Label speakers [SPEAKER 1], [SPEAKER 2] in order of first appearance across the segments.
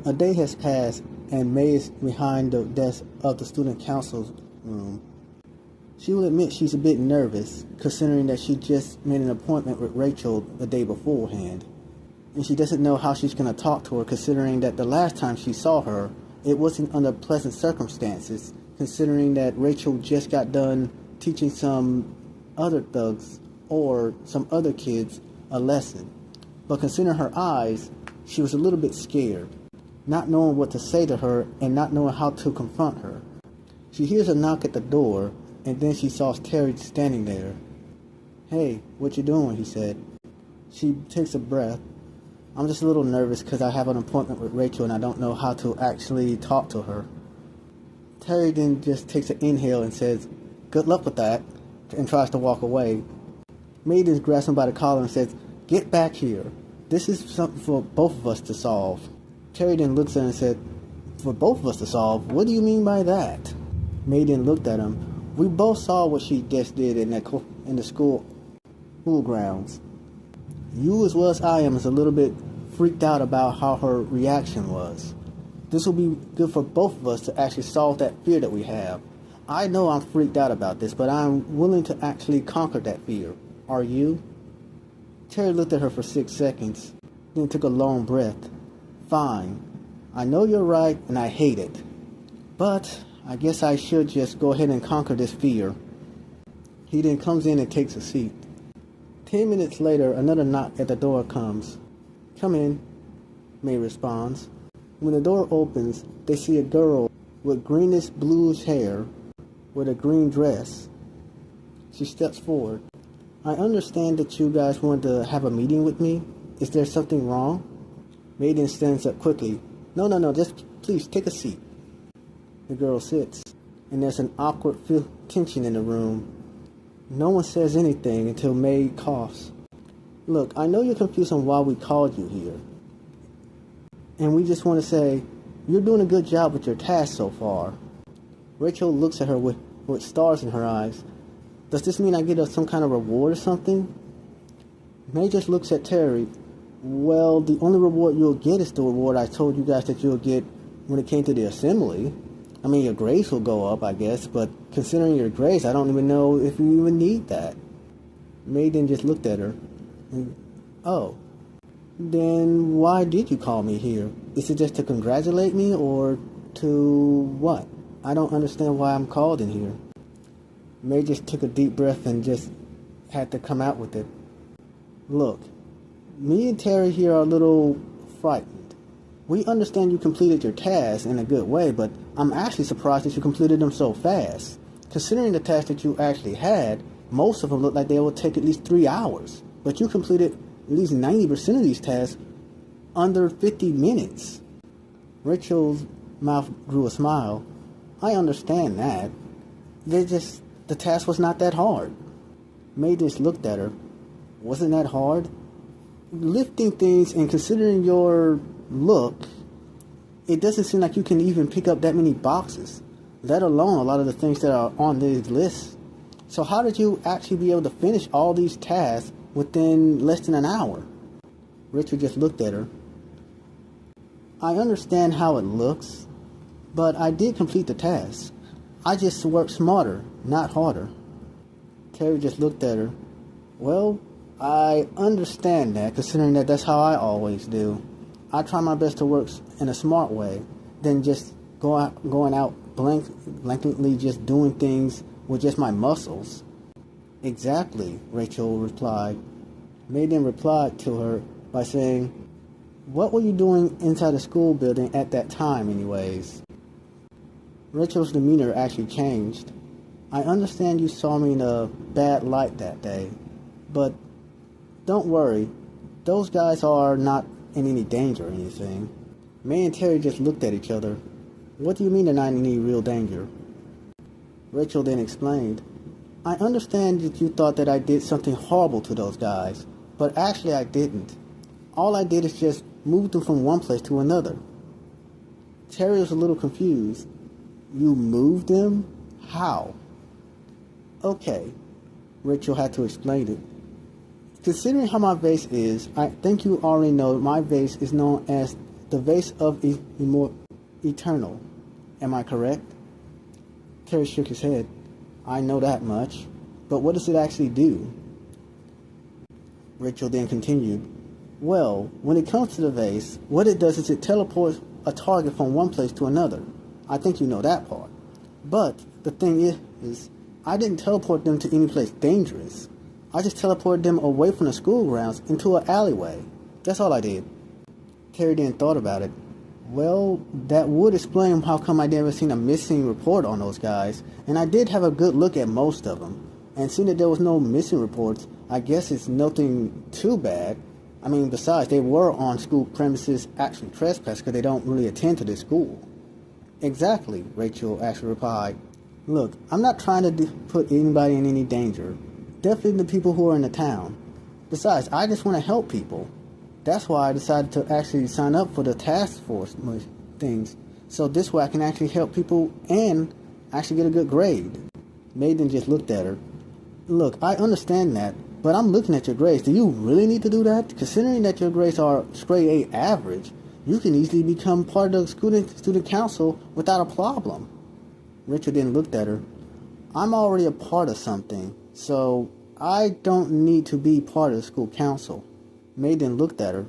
[SPEAKER 1] A day has passed, and Mae is behind the desk of the student council room. She will admit she's a bit nervous, considering that she just made an appointment with Rachel the day beforehand. And she doesn't know how she's going to talk to her, considering that the last time she saw her, it wasn't under pleasant circumstances, considering that Rachel just got done teaching some other thugs or some other kids a lesson. But considering her eyes, she was a little bit scared, not knowing what to say to her and not knowing how to confront her. She hears a knock at the door, and then she saw Terry standing there. "Hey, what you doing?" he said. She takes a breath. "I'm just a little nervous because I have an appointment with Rachel and I don't know how to actually talk to her." Terry then just takes an inhale and says, "Good luck with that," and tries to walk away. Mae then grabs him by the collar and says, "Get back here. This is something for both of us to solve." Terry then looks at her and said, "For both of us to solve? What do you mean by that?" Mae then looked at him. "We both saw what she just did in the school grounds. You, as well as I am, is a little bit freaked out about how her reaction was. This will be good for both of us to actually solve that fear that we have. I know I'm freaked out about this, but I'm willing to actually conquer that fear. Are you?" Terry looked at her for 6 seconds, then took a long breath. "Fine. I know you're right, and I hate it. But I guess I should just go ahead and conquer this fear." He then comes in and takes a seat. 10 minutes later, another knock at the door comes. "Come in," Mae responds. When the door opens, they see a girl with greenish bluish hair with a green dress. She steps forward. "I understand that you guys want to have a meeting with me. Is there something wrong?" Mae then stands up quickly. No, just please take a seat." The girl sits, and there's an awkward tension in the room. No one says anything until Mae coughs. "Look, I know you're confused on why we called you here. And we just want to say, you're doing a good job with your task so far." Rachel looks at her with stars in her eyes. "Does this mean I get some kind of reward or something?" Mae just looks at Terry. "Well, the only reward you'll get is the reward I told you guys that you'll get when it came to the assembly. I mean, your grades will go up, I guess, but considering your grades, I don't even know if you even need that." Mae then just looked at her. "Oh, then why did you call me here? Is it just to congratulate me or to what? I don't understand why I'm called in here." Mae just took a deep breath and just had to come out with it. "Look, me and Terry here are a little frightened. We understand you completed your tasks in a good way, but I'm actually surprised that you completed them so fast. Considering the tasks that you actually had, most of them look like they would take at least 3 hours. But you completed at least 90% of these tasks under 50 minutes. Rachel's mouth grew a smile. "I understand that. The task was not that hard." Mae just looked at her. "Wasn't that hard? Lifting things and considering your look, it doesn't seem like you can even pick up that many boxes, let alone a lot of the things that are on these lists. So how did you actually be able to finish all these tasks within less than an hour?" Richard just looked at her. "I understand how it looks, but I did complete the task. I just worked smarter, not harder." Terry just looked at her. "Well, I understand that, considering that that's how I always do. I try my best to work in a smart way, than just going out blankly just doing things with just my muscles." "Exactly," Rachel replied. Mae then replied to her by saying, "What were you doing inside the school building at that time anyways?" Rachel's demeanor actually changed. "I understand you saw me in a bad light that day, but don't worry, those guys are not in any danger or anything." Mae and Terry just looked at each other. "What do you mean they're not in any real danger?" Rachel then explained, "I understand that you thought that I did something horrible to those guys, but actually I didn't. All I did is just move them from one place to another." Terry was a little confused. "You moved them? How?" "Okay," Rachel had to explain it. "Considering how my vase is, I think you already know my vase is known as the vase of eternal. Am I correct? Terry shook his head. I know that much. But what does it actually do? Rachel then continued. Well, when it comes to the vase, what it does is it teleports a target from one place to another. I think you know that part. But the thing is, I didn't teleport them to any place dangerous. I just teleported them away from the school grounds into an alleyway. That's all I did. Terry then thought about it. Well, that would explain how come I never seen a missing report on those guys, and I did have a good look at most of them. And seeing that there was no missing reports, I guess it's nothing too bad. I mean, besides, they were on school premises actually trespassed because they don't really attend to this school. Exactly, Rachel actually replied. Look, I'm not trying to put anybody in any danger. Definitely the people who are in the town. Besides, I just want to help people. That's why I decided to actually sign up for the task force things. So this way I can actually help people and actually get a good grade. Maiden just looked at her. Look, I understand that, but I'm looking at your grades. Do you really need to do that? Considering that your grades are grade A average, you can easily become part of the student council without a problem. Richard then looked at her. I'm already a part of something, so I don't need to be part of the school council. Maiden looked at her.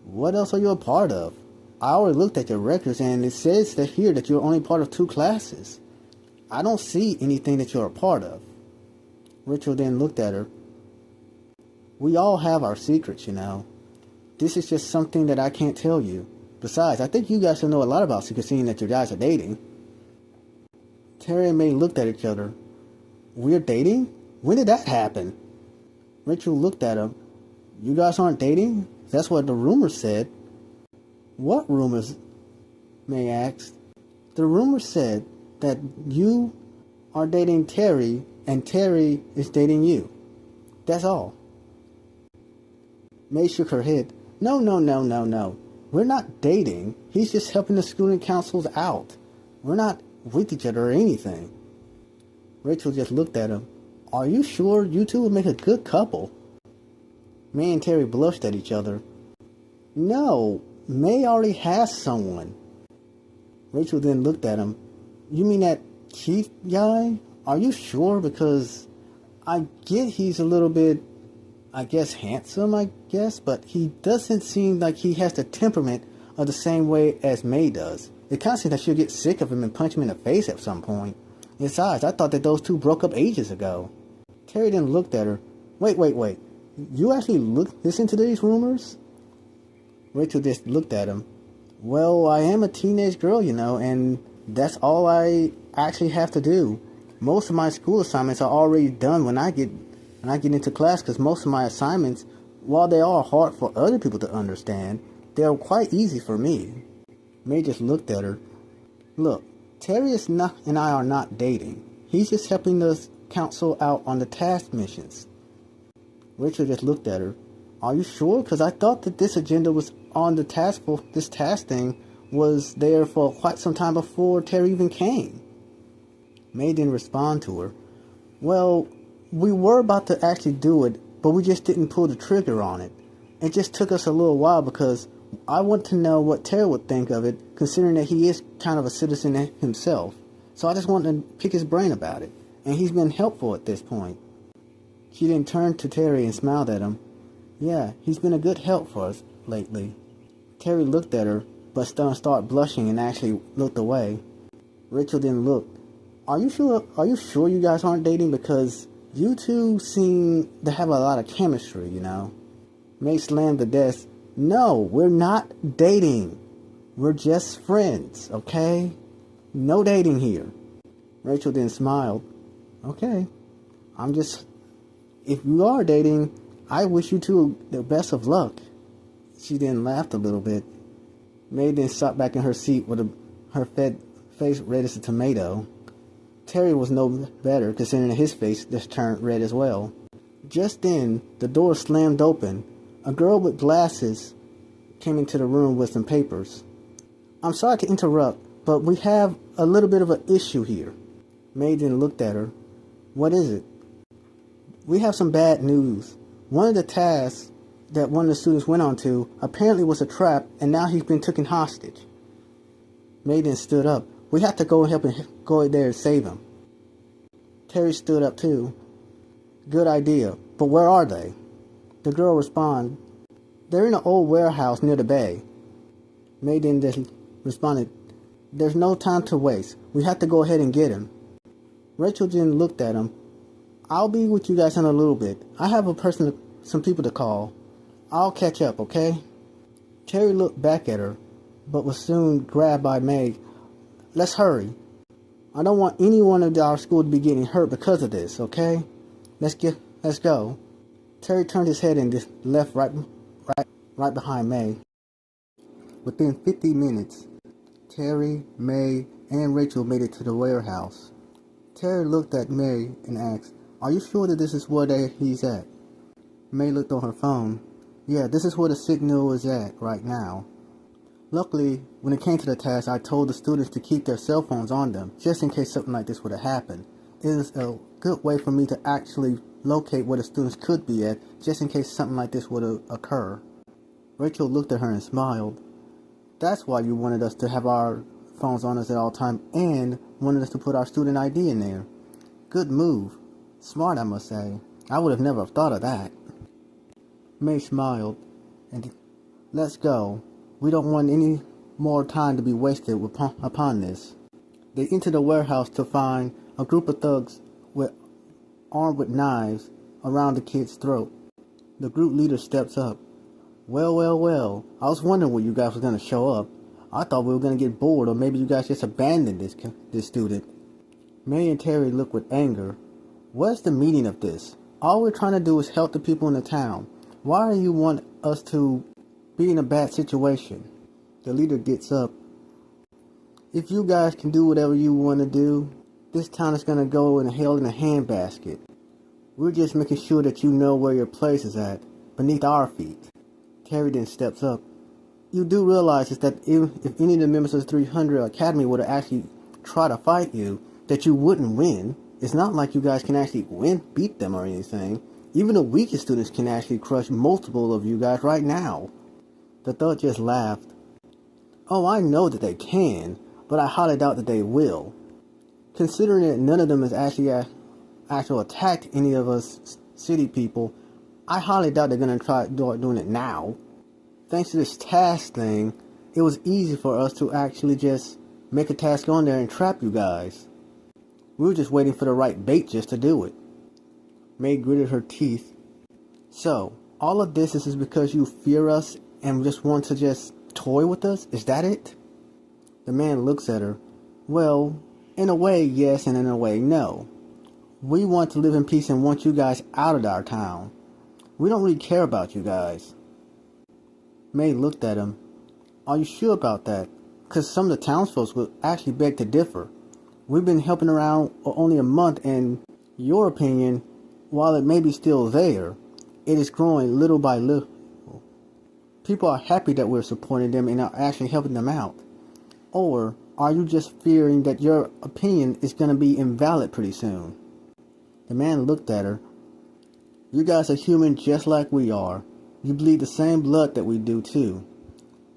[SPEAKER 1] What else are you a part of? I already looked at your records and it says that here that you're only part of 2 classes. I don't see anything that you're a part of. Richard then looked at her. We all have our secrets, you know. This is just something that I can't tell you. Besides, I think you guys should know a lot about secrets seeing that you guys are dating. Terry and Mae looked at each other. We're dating? When did that happen? Rachel looked at him. You guys aren't dating? That's what the rumors said. What rumors? Mae asked. The rumors said that you are dating Terry and Terry is dating you. That's all. Mae shook her head. No. We're not dating. He's just helping the student councils out. We're not with each other or anything. Rachel just looked at him. Are you sure you two would make a good couple? Mae and Terry blushed at each other. No, Mae already has someone. Rachel then looked at him. You mean that Keith guy? Are you sure? Because I get he's a little bit, handsome, but he doesn't seem like he has the temperament of the same way as Mae does. It kind of seems like she'll get sick of him and punch him in the face at some point. Besides, I thought that those two broke up ages ago. Terry then looked at her. Wait. You actually listen to these rumors? Rachel just looked at him. Well, I am a teenage girl, you know, and that's all I actually have to do. Most of my school assignments are already done when I get into class, because most of my assignments, while they are hard for other people to understand, they're quite easy for me. Mae just looked at her. Look, Terry and I are not dating. He's just helping the council out on the task missions. Richard just looked at her. Are you sure? Because I thought that this agenda was on the task force. This task thing was there for quite some time before Terry even came. Mae didn't respond to her. Well, we were about to actually do it, but we just didn't pull the trigger on it. It just took us a little while because I want to know what Terry would think of it, considering that he is kind of a citizen himself. So I just wanted to pick his brain about it, and he's been helpful at this point. She then turned to Terry and smiled at him. Yeah, he's been a good help for us lately. Terry looked at her, but started blushing and actually looked away. Rachel then looked. Are you sure you guys aren't dating? Because you two seem to have a lot of chemistry, you know. Mae slammed the desk. No, we're not dating. We're just friends, okay? No dating here. Rachel then smiled. Okay, if you are dating, I wish you two the best of luck. She then laughed a little bit. Mae then sat back in her seat with her face red as a tomato. Terry was no better, considering his face just turned red as well. Just then, the door slammed open. A girl with glasses came into the room with some papers. I'm sorry to interrupt, but we have a little bit of an issue here. Mae then looked at her. What is it? We have some bad news. One of the tasks that one of the students went onto apparently was a trap, and now he's been taken hostage. Mae then stood up. We have to go and help him, go there and save him. Terry stood up too. Good idea, but where are they? The girl responded, they're in an old warehouse near the bay. Mae then just responded, there's no time to waste. We have to go ahead and get him. Rachel then looked at him. I'll be with you guys in a little bit. I have some people to call. I'll catch up, okay? Terry looked back at her, but was soon grabbed by Mae. Let's hurry. I don't want anyone at our school to be getting hurt because of this, okay? Let's go. Terry turned his head and just left right behind Mae. Within 50 minutes, Terry, Mae, and Rachel made it to the warehouse. Terry looked at Mae and asked, are you sure that this is where he's at? Mae looked on her phone. Yeah, this is where the signal is at right now. Luckily, when it came to the task, I told the students to keep their cell phones on them, just in case something like this would have happened. It is a good way for me to actually locate where the students could be at, just in case something like this would occur. Rachel looked at her and smiled. That's why you wanted us to have our phones on us at all times and wanted us to put our student ID in there. Good move. Smart, I must say. I would have never thought of that. Mae smiled, and let's go. We don't want any more time to be wasted upon this. They entered the warehouse to find a group of thugs armed with knives around the kid's throat. The group leader steps up. Well. I was wondering when you guys were going to show up. I thought we were going to get bored, or maybe you guys just abandoned this student. Mae and Terry looked with anger. What's the meaning of this? All we're trying to do is help the people in the town. Why do you want us to be in a bad situation? The leader gets up. If you guys can do whatever you want to do, this town is going to go in hell in a handbasket. We're just making sure that you know where your place is at, beneath our feet. Terry then steps up. You do realize is that if any of the members of the 300 Academy were to actually try to fight you, that you wouldn't win. It's not like you guys can actually beat them or anything. Even the weakest students can actually crush multiple of you guys right now. The thug just laughed. Oh, I know that they can, but I highly doubt that they will. Considering that none of them has actually attacked any of us city people, I highly doubt they're going to try doing it now. Thanks to this task thing, it was easy for us to actually just make a task on there and trap you guys. We were just waiting for the right bait just to do it. Mae gritted her teeth. So, all of this is because you fear us and just want to just toy with us? Is that it? The man looks at her. Well, in a way, yes, and in a way, no. We want to live in peace and want you guys out of our town. We don't really care about you guys. Mae looked at him. Are you sure about that? Because some of the townsfolk will actually beg to differ. We've been helping around only a month, and your opinion, while it may be still there, it is growing little by little. People are happy that we're supporting them and are actually helping them out. Or are you just fearing that your opinion is going to be invalid pretty soon? The man looked at her. You guys are human just like we are. You bleed the same blood that we do too.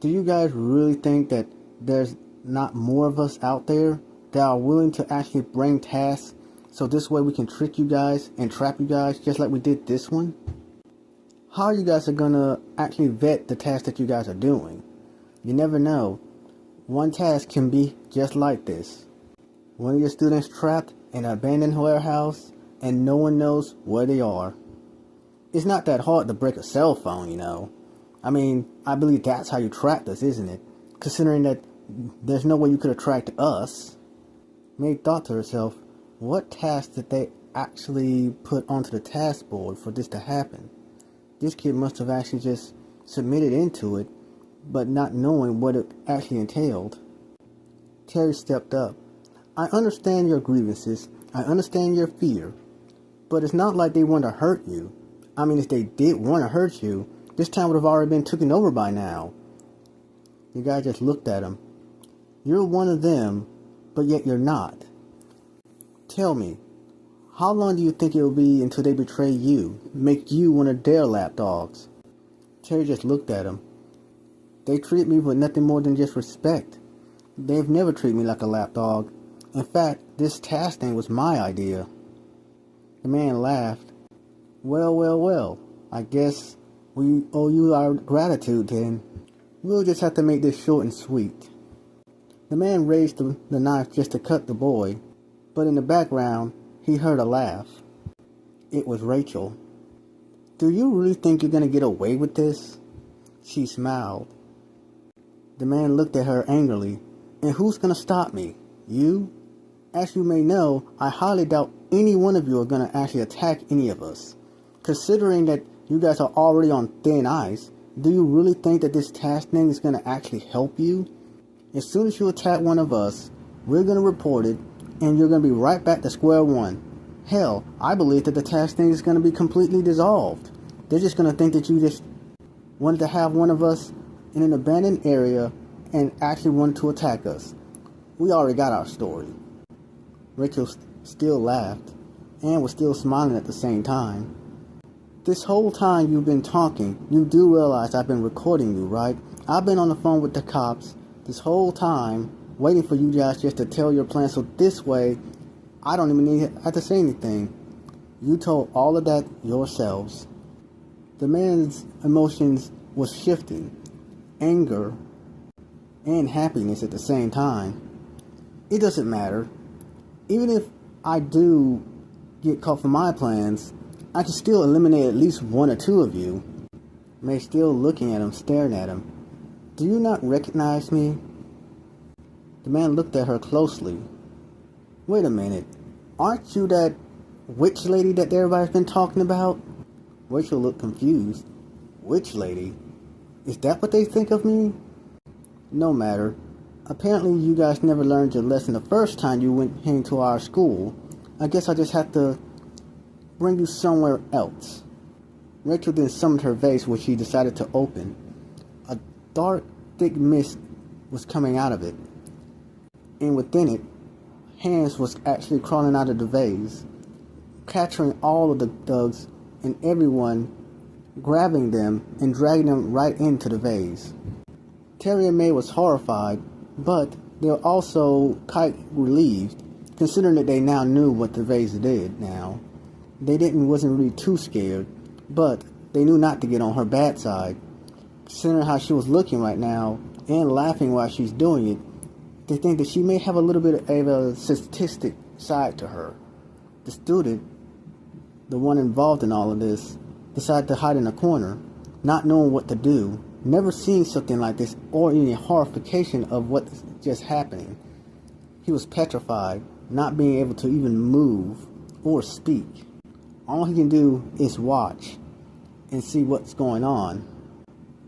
[SPEAKER 1] Do you guys really think that there's not more of us out there that are willing to actually bring tasks so this way we can trick you guys and trap you guys just like we did this one? How you guys are gonna actually vet the tasks that you guys are doing? You never know. One task can be just like this. One of your students trapped in an abandoned warehouse and no one knows where they are. It's not that hard to break a cell phone, you know. I mean, I believe that's how you tracked us, isn't it? Considering that there's no way you could have tracked us. Mae thought to herself, what task did they actually put onto the task board for this to happen? This kid must have actually just submitted into it, but not knowing what it actually entailed. Terry stepped up. I understand your grievances. I understand your fear. But it's not like they want to hurt you. I mean, if they did want to hurt you, this town would have already been taken over by now. The guy just looked at him. You're one of them, but yet you're not. Tell me, how long do you think it will be until they betray you, make you one of their lapdogs? Terry just looked at him. They treat me with nothing more than just respect. They've never treated me like a lapdog. In fact, this task thing was my idea. The man laughed. Well, I guess we owe you our gratitude then. We'll just have to make this short and sweet. The man raised the knife just to cut the boy, but in the background, he heard a laugh. It was Rachel. Do you really think you're going to get away with this? She smiled. The man looked at her angrily. And who's going to stop me? You? As you may know, I highly doubt any one of you are going to actually attack any of us. Considering that you guys are already on thin ice, do you really think that this task thing is going to actually help you? As soon as you attack one of us, we're going to report it, and you're going to be right back to square one. Hell, I believe that the task thing is going to be completely dissolved. They're just going to think that you just wanted to have one of us in an abandoned area and actually wanted to attack us. We already got our story. Rachel still laughed and was still smiling at the same time. This whole time you've been talking, you do realize I've been recording you, right? I've been on the phone with the cops this whole time, waiting for you guys just to tell your plan, so this way, I don't even have to say anything. You told all of that yourselves. The man's emotions was shifting, anger and happiness at the same time. It doesn't matter. Even if I do get caught for my plans, I can still eliminate at least one or two of you. Mae still looking at him, staring at him. Do you not recognize me? The man looked at her closely. Wait a minute. Aren't you that witch lady that everybody's been talking about? Rachel looked confused. Witch lady? Is that what they think of me? No matter. Apparently you guys never learned your lesson the first time you came to our school. I guess I just have to bring you somewhere else. Rachel then summoned her vase, which she decided to open. A dark, thick mist was coming out of it. And within it, hands was actually crawling out of the vase, capturing all of the thugs and everyone, grabbing them and dragging them right into the vase. Terry and Mae was horrified, but they were also quite relieved, considering that they now knew what the vase did now. They wasn't really too scared, but they knew not to get on her bad side. Considering how she was looking right now, and laughing while she's doing it, they think that she may have a little bit of a sadistic side to her. The student, the one involved in all of this, decided to hide in a corner, not knowing what to do, never seeing something like this or any horrification of what's just happening. He was petrified, not being able to even move or speak. All he can do is watch and see what's going on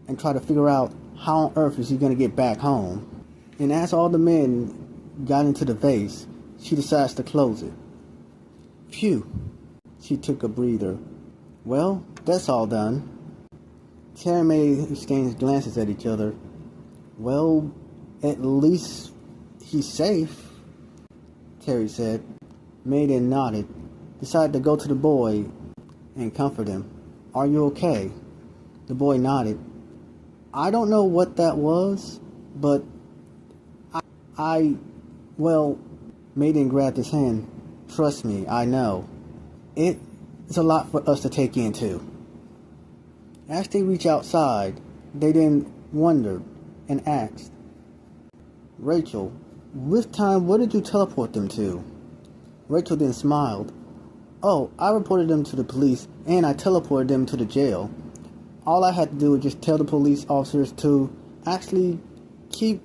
[SPEAKER 1] and try to figure out how on earth is he going to get back home. And as all the men got into the vase, she decides to close it. Phew, she took a breather. Well, that's all done. Terry and Mae exchanged glances at each other. Well, at least he's safe, Terry said. Mae then nodded, decided to go to the boy and comfort him. Are you okay? The boy nodded. I don't know what that was, but well, Mae then grabbed his hand. Trust me, I know. It's a lot for us to take in too. As they reached outside, they then wondered and asked, Rachel, this time where did you teleport them to? Rachel then smiled. Oh, I reported them to the police and I teleported them to the jail. All I had to do was just tell the police officers to actually keep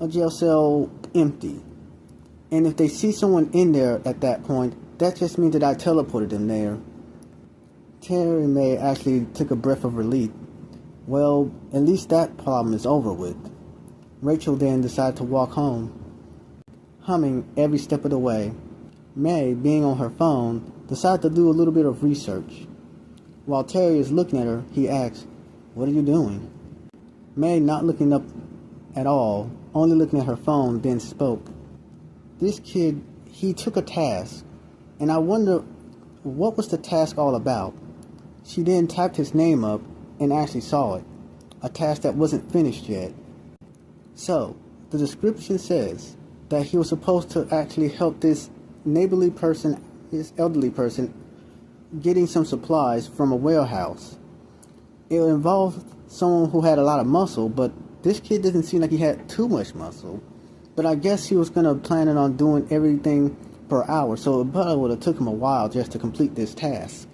[SPEAKER 1] a jail cell empty. And if they see someone in there at that point, that just means that I teleported them there. Terry and Mae actually took a breath of relief. Well, at least that problem is over with. Rachel then decided to walk home, humming every step of the way. Mae, being on her phone, decided to do a little bit of research. While Terry is looking at her, he asks, What are you doing? Mae, not looking up at all, only looking at her phone, then spoke. This kid, he took a task, and I wonder what was the task all about. She then typed his name up, and actually saw it. A task that wasn't finished yet. So, the description says that he was supposed to actually help this neighborly person, this elderly person, getting some supplies from a warehouse. It involved someone who had a lot of muscle, but this kid didn't seem like he had too much muscle. But I guess he was gonna plan on doing everything per hour, so it probably would have took him a while just to complete this task.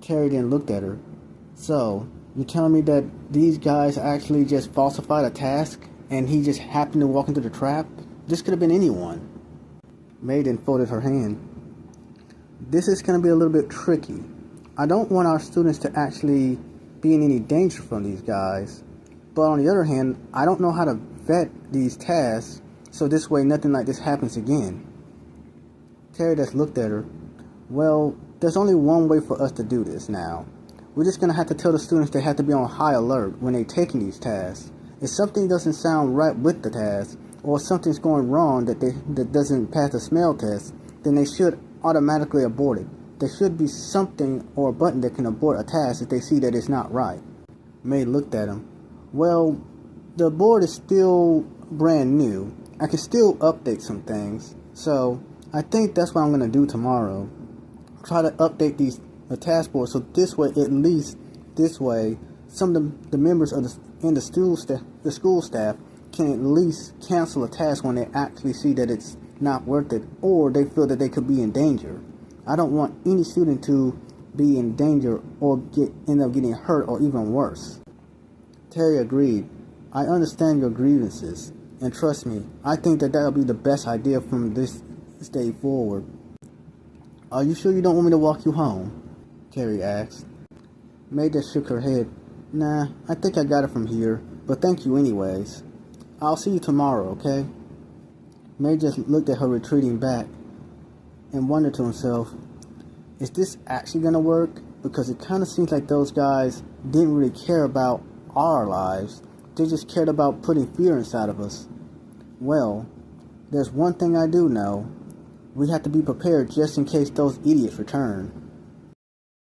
[SPEAKER 1] Terry then looked at her. So, you're telling me that these guys actually just falsified a task and he just happened to walk into the trap? This could have been anyone. Mae then folded her hand. This is going to be a little bit tricky. I don't want our students to actually be in any danger from these guys. But on the other hand, I don't know how to vet these tasks, so this way nothing like this happens again. Terry just looked at her. Well, there's only one way for us to do this now. We're just going to have to tell the students they have to be on high alert when they're taking these tasks. If something doesn't sound right with the task, or something's going wrong that doesn't pass the smell test, then they should automatically abort it. There should be something or a button that can abort a task if they see that it's not right. Mae looked at him. Well, the board is still brand new. I can still update some things. So, I think that's what I'm going to do tomorrow. Try to update the task board so this way, at least this way, some of the members of the school staff can at least cancel a task when they actually see that it's not worth it, or they feel that they could be in danger. I don't want any student to be in danger or end up getting hurt or even worse. Terry agreed. I understand your grievances, and trust me, I think that that'll be the best idea from this day forward. Are you sure you don't want me to walk you home? Terry asked. Mae just shook her head. Nah, I think I got it from here, but thank you anyways. I'll see you tomorrow, okay? Mae just looked at her retreating back and wondered to himself, is this actually gonna work? Because it kind of seems like those guys didn't really care about our lives. They just cared about putting fear inside of us. Well, there's one thing I do know. We have to be prepared just in case those idiots return.